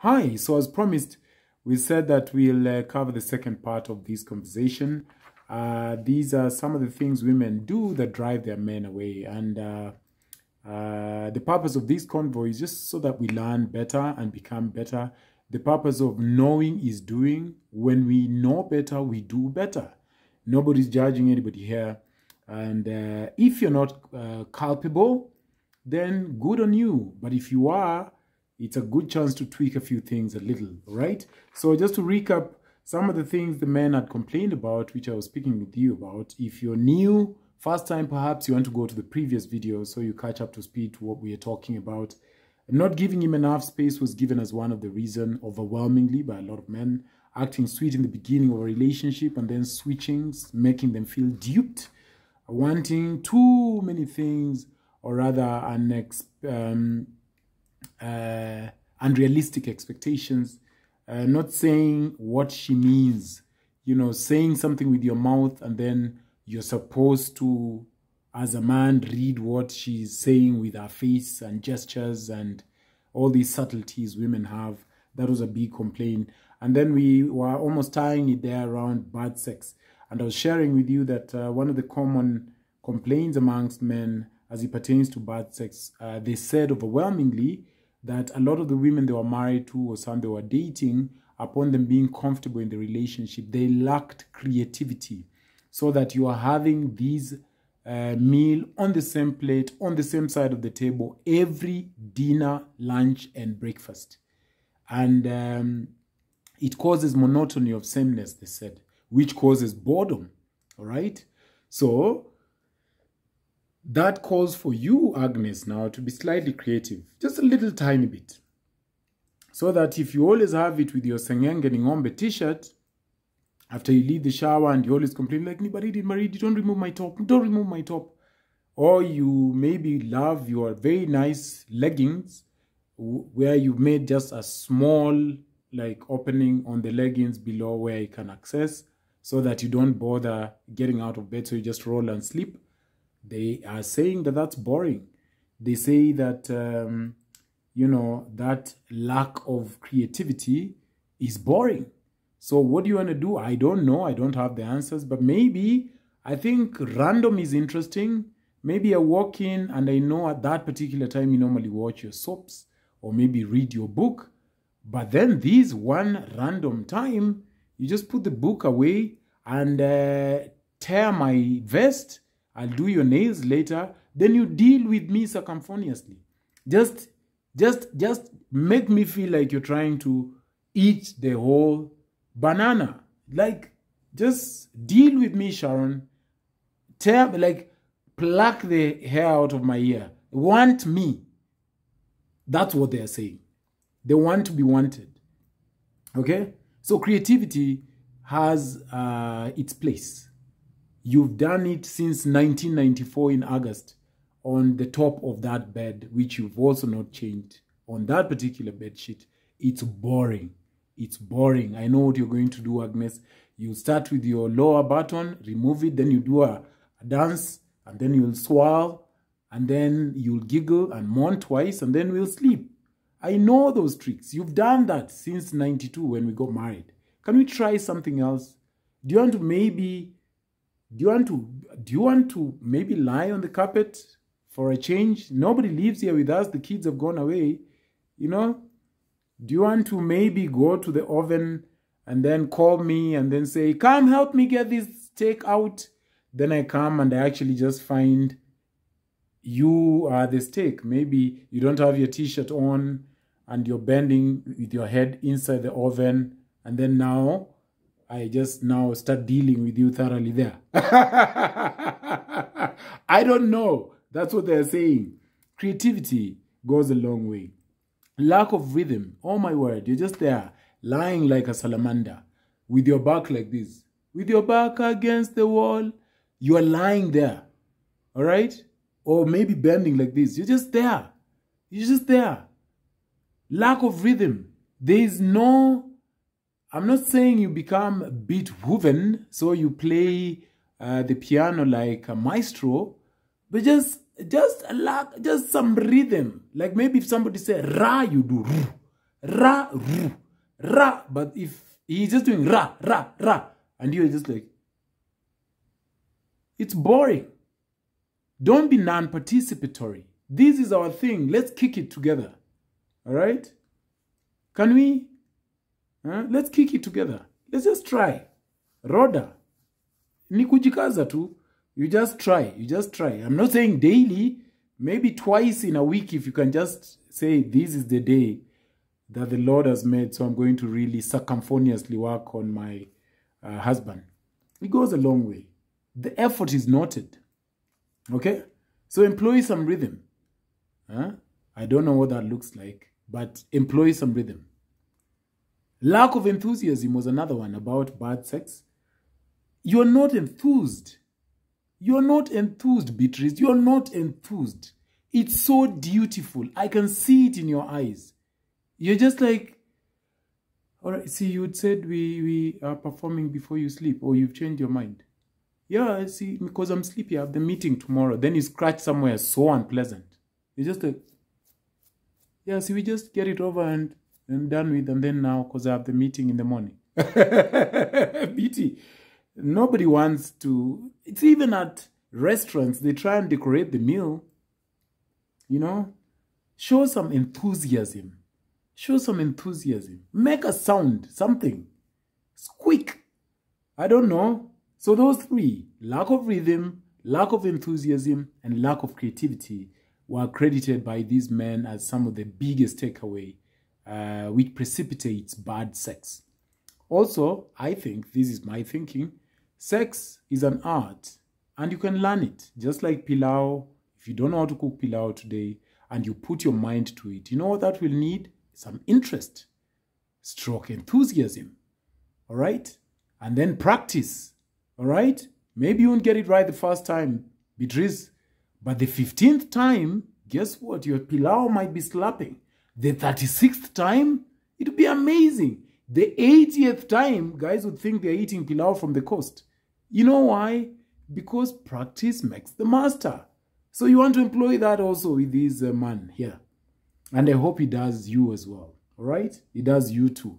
Hi, so as promised, we said that we'll cover the second part of this conversation. These are some of the things women do that drive their men away. And the purpose of this convo is just so that we learn better and become better. The purpose of knowing is doing. When we know better, we do better. Nobody's judging anybody here. And if you're not culpable, then good on you. But if you are, it's a good chance to tweak a few things a little, right? So just to recap some of the things the men had complained about, which I was speaking with you about. If you're new, first time perhaps, you want to go to the previous video so you catch up to speed to what we are talking about. Not giving him enough space was given as one of the reasons, overwhelmingly, by a lot of men. Acting sweet in the beginning of a relationship and then switching, making them feel duped. Wanting too many things, or rather unrealistic expectations, not saying what she means, saying something with your mouth and then you're supposed to, as a man, read what she's saying with her face and gestures and all these subtleties women have. That was a big complaint. And then we were almost tying it there around bad sex. And I was sharing with you that one of the common complaints amongst men as it pertains to bad sex, they said overwhelmingly that a lot of the women they were married to or some they were dating, upon them being comfortable in the relationship, they lacked creativity. So that you are having these meal on the same plate, on the same side of the table, every dinner, lunch, and breakfast. And it causes monotony of sameness, they said, which causes boredom, all right? So that calls for you, Agnes, now to be slightly creative, just a little tiny bit. So that if you always have it with your Sengenge Ngombe t-shirt, after you leave the shower and you always complain like, Maridi, don't remove my top, don't remove my top. Or you maybe love your very nice leggings where you've made just a small opening on the leggings below where you can access so that you don't bother getting out of bed, so you just roll and sleep. They are saying that that's boring. They say that, that lack of creativity is boring. So what do you want to do? I don't know. I don't have the answers. But maybe I think random is interesting. Maybe I walk in and I know at that particular time you normally watch your soaps or maybe read your book. But then this one random time, you just put the book away and tear my vest. I'll do your nails later. Then you deal with me circumphoniously. Just make me feel like you're trying to eat the whole banana. Just deal with me, Sharon. Pluck the hair out of my ear. Want me. That's what they're saying. They want to be wanted. Okay? So creativity has its place. You've done it since 1994 in August on the top of that bed, which you've also not changed. On that particular bed sheet, it's boring. It's boring. I know what you're going to do, Agnes. You start with your lower button, remove it, then you do a dance, and then you'll swirl, and then you'll giggle and moan twice, and then we'll sleep. I know those tricks. You've done that since 92 when we got married. Can we try something else? Do you want to maybe lie on the carpet for a change? Nobody lives here with us. The kids have gone away. Do you want to maybe go to the oven and then call me and then say, come help me get this steak out? Then I come and I actually just find you are the steak. Maybe you don't have your t-shirt on and you're bending with your head inside the oven. And then now, I just start dealing with you thoroughly there. I don't know. That's what they're saying. Creativity goes a long way. Lack of rhythm. Oh my word. You're just there lying like a salamander with your back like this. With your back against the wall. You are lying there. All right? Or maybe bending like this. You're just there. You're just there. Lack of rhythm. There is no... I'm not saying you become Beethoven, so you play the piano like a maestro, but just some rhythm. Like maybe if somebody say ra, you do Ra, ru, ra. But if he's just doing ra, ra, ra, and you're just like, it's boring. Don't be non-participatory. This is our thing. Let's kick it together. All right? Can we? Let's kick it together. Let's just try. Roda. Ni kujikaza tu. You just try. You just try. I'm not saying daily. Maybe twice in a week if you can just say, this is the day that the Lord has made, so I'm going to really circumphoniously work on my husband. It goes a long way. The effort is noted. Okay? So employ some rhythm. I don't know what that looks like, but employ some rhythm. Lack of enthusiasm was another one about bad sex. You're not enthused. You're not enthused, Beatrice. You're not enthused. It's so dutiful. I can see it in your eyes. You're just like, all right, see, you said we are performing before you sleep, or you've changed your mind. Yeah, I see, because I'm sleepy, I have the meeting tomorrow. Then you scratch somewhere so unpleasant. You're just like, yeah, see, we just get it over and done with, and then now, because I have the meeting in the morning. BT, nobody wants to, it's even at restaurants, they try and decorate the meal. You know, show some enthusiasm. Show some enthusiasm. Make a sound, something. Squeak. I don't know. So those three, lack of rhythm, lack of enthusiasm, and lack of creativity, were credited by these men as some of the biggest takeaway, which precipitates bad sex. Also, I think, this is my thinking, sex is an art, and you can learn it. Just like pilau, if you don't know how to cook pilau today, and you put your mind to it, you know what that will need? Some interest, stroke enthusiasm, all right? And then practice, all right? Maybe you won't get it right the first time, Beatrice, but the 15th time, guess what? Your pilau might be slapping. The 36th time, it'll be amazing. The 80th time, guys would think they're eating pilau from the coast. You know why? Because practice makes the master. So you want to employ that also with this man here. And I hope he does you as well. All right? He does you too.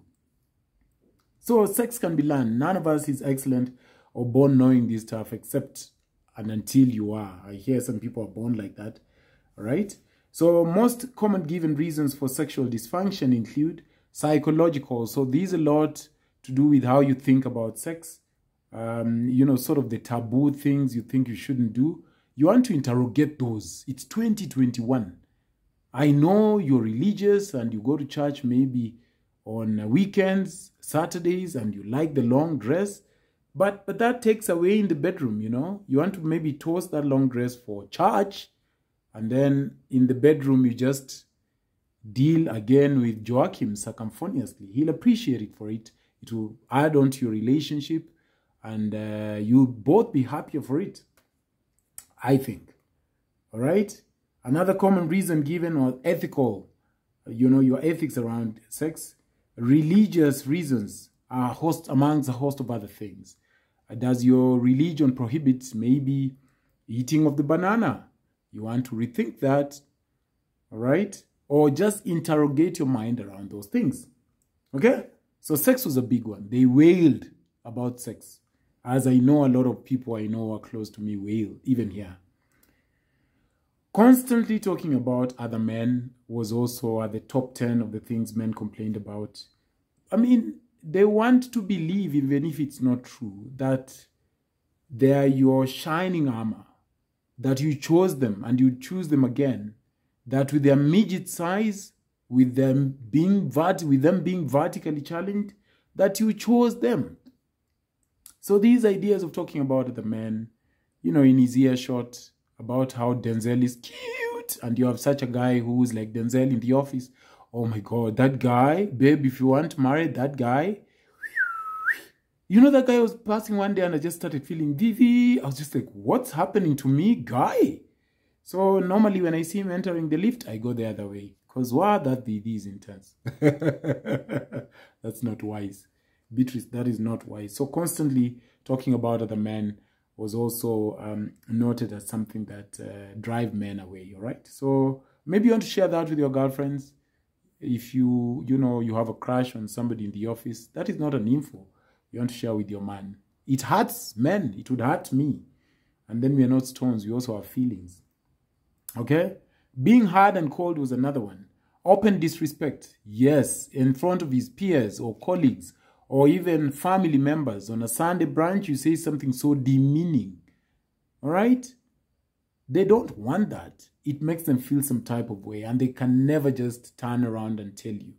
So sex can be learned. None of us is excellent or born knowing this stuff except and until you are. I hear some people are born like that. All right? So most common given reasons for sexual dysfunction include psychological. So these a lot to do with how you think about sex. You know, sort of the taboo things you think you shouldn't do. You want to interrogate those. It's 2021. I know you're religious and you go to church maybe on weekends, Saturdays, and you like the long dress. But that takes away in the bedroom, you know. You want to maybe toast that long dress for church. And then in the bedroom, you just deal again with Joachim circumphoniously. He'll appreciate it for it. It will add on to your relationship. And you'll both be happier for it, I think. All right? Another common reason given or ethical, you know, your ethics around sex, religious reasons are amongst a host of other things. Does your religion prohibit maybe eating of the banana? You want to rethink that, all right? Or just interrogate your mind around those things, okay? So sex was a big one. They wailed about sex. As I know, a lot of people I know are close to me wail, even here. Constantly talking about other men was also at the top 10 of the things men complained about. I mean, they want to believe, even if it's not true, that they're your shining armor, that you chose them and you choose them again, that with their midget size, with them being vertically challenged, that you chose them. So these ideas of talking about the man, you know, in his earshot, about how Denzel is cute, and you have such a guy who's like Denzel in The Office. Oh my God, that guy, babe, if you want to marry that guy. You know, that guy was passing one day and I just started feeling dizzy. I was just like, what's happening to me, guy? So normally when I see him entering the lift, I go the other way. Because wow, that DD is intense. That's not wise. Beatrice, that is not wise. So constantly talking about other men was also noted as something that drive men away, all right? So maybe you want to share that with your girlfriends. if you know, you have a crush on somebody in the office, that is not an info you want to share with your man. It hurts men. It would hurt me. And then we are not stones. We also have feelings. Okay? Being hard and cold was another one. Open disrespect. Yes, in front of his peers or colleagues or even family members. On a Sunday brunch, you say something so demeaning. All right? They don't want that. It makes them feel some type of way, and they can never just turn around and tell you.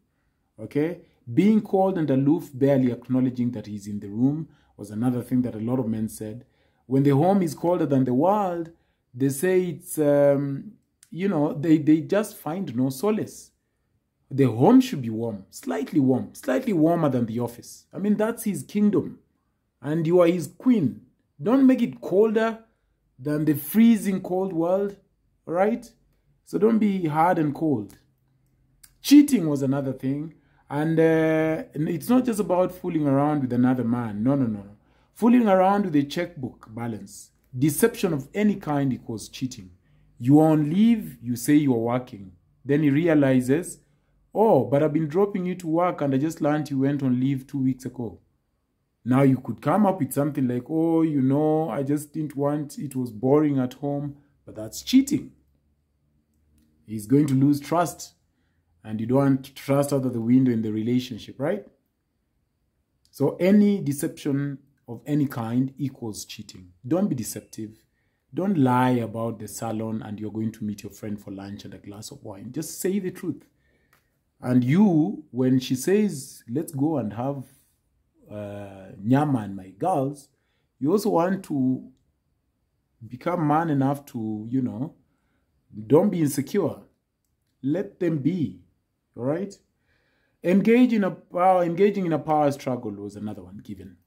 Okay? Being cold and aloof, barely acknowledging that he's in the room, was another thing that a lot of men said. When the home is colder than the world, they say it's, you know, they just find no solace. The home should be warm, slightly warmer than the office. I mean, that's his kingdom, and you are his queen. Don't make it colder than the freezing cold world, all right? So don't be hard and cold. Cheating was another thing. And it's not just about fooling around with another man. No. Fooling around with a checkbook balance. Deception of any kind equals cheating. You are on leave, you say you are working. Then he realizes, oh, but I've been dropping you to work and I just learned you went on leave 2 weeks ago. Now you could come up with something like, oh, you know, I just didn't want, it was boring at home. But that's cheating. He's going to lose trust. And you don't want trust out of the window in the relationship, right? So any deception of any kind equals cheating. Don't be deceptive. Don't lie about the salon and you're going to meet your friend for lunch and a glass of wine. Just say the truth. And you, when she says, let's go and have nyama and my girls, you also want to become man enough to, you know, don't be insecure. Let them be. All right? Engaging in a power struggle was another one given.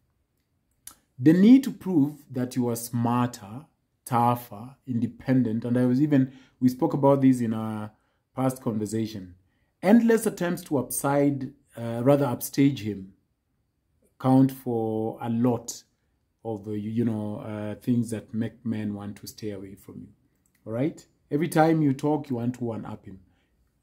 The need to prove that you are smarter, tougher, independent, and we spoke about this in our past conversation. Endless attempts to upstage him count for a lot of, things that make men want to stay away from you. All right? Every time you talk, you want to one-up him.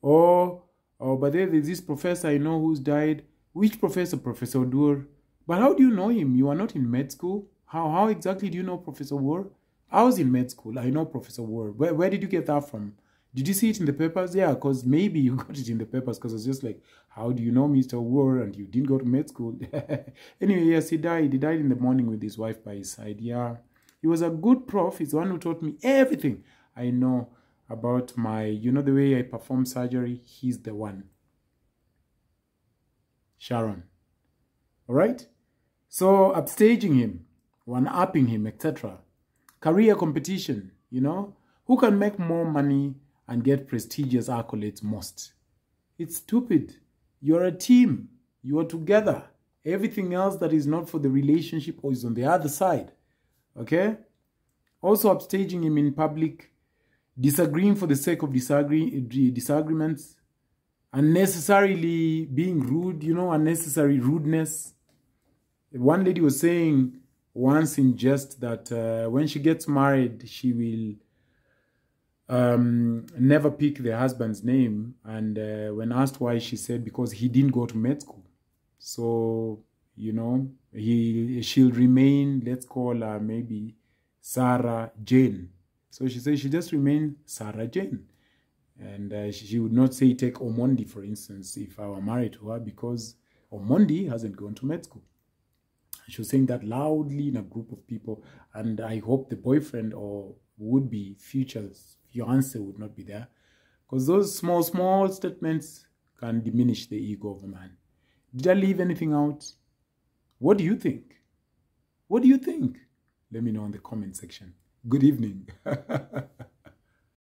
Oh, but there's this professor I know who's died. Which professor? Professor Odur. But how do you know him? You are not in med school. How exactly do you know Professor War? I was in med school. I know Professor War. Where did you get that from? Did you see it in the papers? Yeah, because maybe you got it in the papers because it's just like, how do you know Mr. War and you didn't go to med school? Anyway, yes, he died. He died in the morning with his wife by his side. Yeah, he was a good prof. He's the one who taught me everything I know about my, the way I perform surgery. He's the one. Sharon. All right? So, upstaging him, one-upping him, etc. Career competition, Who can make more money and get prestigious accolades most? It's stupid. You're a team. You are together. Everything else that is not for the relationship or is on the other side. Okay? Also, upstaging him in public, disagreeing for the sake of disagreements, unnecessarily being rude, unnecessary rudeness. One lady was saying once in jest that when she gets married, she will never pick the husband's name. And when asked why, she said because he didn't go to med school. So, she'll remain, let's call her maybe Sarah Jane. So she said she just remained Sarah Jane. And she would not say take Omondi, for instance, if I were married to her, because Omondi hasn't gone to med school. She was saying that loudly in a group of people. And I hope the boyfriend or would-be future fiancé would not be there. Because those small statements can diminish the ego of a man. Did I leave anything out? What do you think? What do you think? Let me know in the comment section. Good evening.